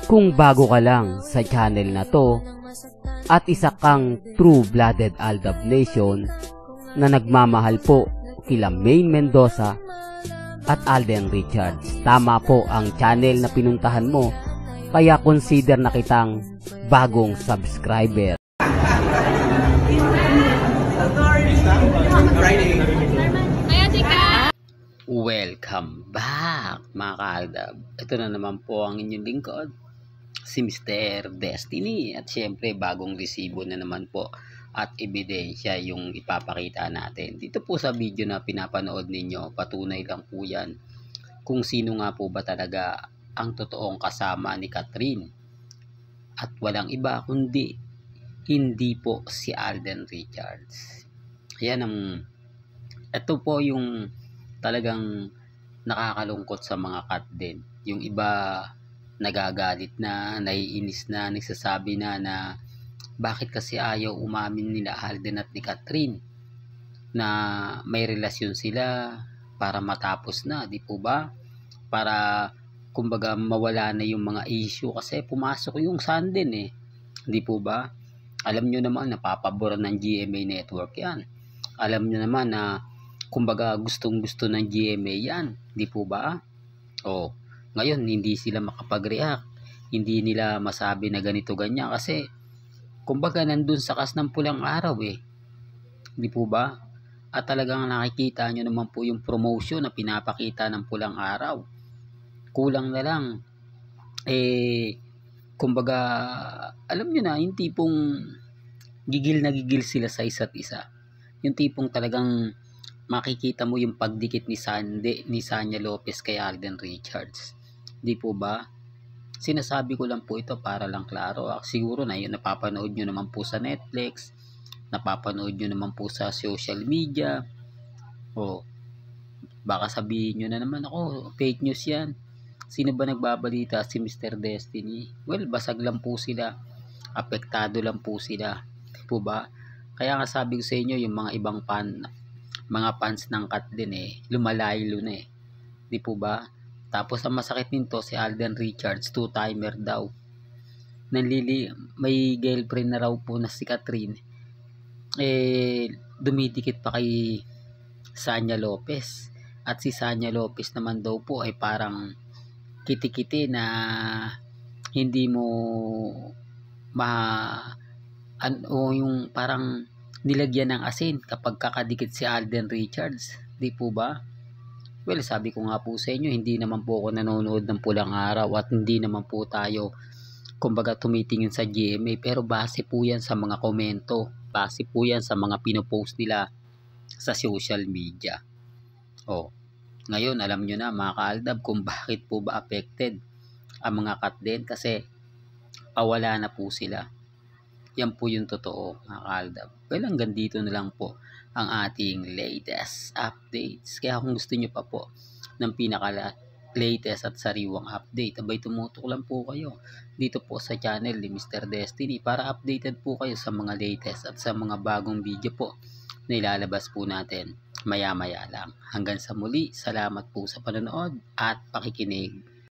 Kung bago ka lang sa channel na to at isa kang true-blooded Aldab Nation na nagmamahal po kila Maine Mendoza at Alden Richards, tama po ang channel na pinuntahan mo, kaya consider na kitang bagong subscriber. Welcome back mga kaaldab. Ito na naman po ang inyong lingkod, si Mr. Destiny. At syempre bagong resibo na naman po at ebidensya yung ipapakita natin. Dito po sa video na pinapanood ninyo, patunay lang po yan kung sino nga po ba talaga ang totoong kasama ni Catherine. At walang iba kundi hindi po si Alden Richards. Ito po yung talagang nakakalungkot sa mga cat din. Yung iba nagagalit na, naiinis na, nagsasabi na bakit kasi ayaw umamin nila Alden at ni Catherine na may relasyon sila para matapos na, di po ba? Para kumbaga mawala na yung mga issue kasi pumasok yung Sanden eh. Di po ba? Alam nyo naman napapaboran ng GMA Network yan. Alam nyo naman na kumbaga gustong-gusto ng GMA yan, di po ba? O, ngayon hindi sila makapag-react, hindi nila masabi na ganito ganyan kasi kumbaga nandun sa kas ng pulang araw eh, di po ba? At talagang nakikita nyo naman po yung promotion na pinapakita ng pulang araw. Kulang na lang kumbaga alam nyo na yung tipong gigil na gigil sila sa isa't isa, yung tipong talagang makikita mo yung pagdikit ni Sanya Lopez kay Alden Richards. Di po ba? Sinasabi ko lang po ito para lang klaro. Siguro na yun napapanood nyo naman po sa Netflix, napapanood nyo naman po sa social media. O, baka sabihin nyo na naman ako, fake news yan. Sino ba nagbabalita? Si Mr. Destiny? Well, basag lang po sila. Apektado lang po sila. Di po ba? Kaya nga sabi ko sa inyo, yung mga ibang mga fans ng cat din eh, lumalaylo na eh. Di po ba? Tapos ang masakit nito si Alden Richards, two-timer daw. May girlfriend na raw po na si Catherine. Dumidikit pa kay Sanya Lopez. At si Sanya Lopez naman daw po ay parang kiti-kiti na hindi mo yung parang nilagyan ng asin kapag kakadikit si Alden Richards. Di po ba? Well, sabi ko nga po sa inyo, hindi naman po ako nanonood ng pulang araw at hindi naman po tayo kumbaga tumitingin sa GMA, pero base po yan sa mga komento, base po yan sa mga pinopost nila sa social media. O, ngayon alam nyo na mga kaaldab kung bakit po ba affected ang mga cat din, kasi pawala na po sila. Yan po yung totoo mga kaaldab. Well, hanggang dito na lang po ang ating latest updates. Kaya kung gusto nyo pa po ng pinaka-latest at sariwang update, abay tumutok lang po kayo dito po sa channel ni Mr. Destiny para updated po kayo sa mga latest at sa mga bagong video po na ilalabas po natin maya-maya lang. Hanggang sa muli, salamat po sa panonood at pakikinig.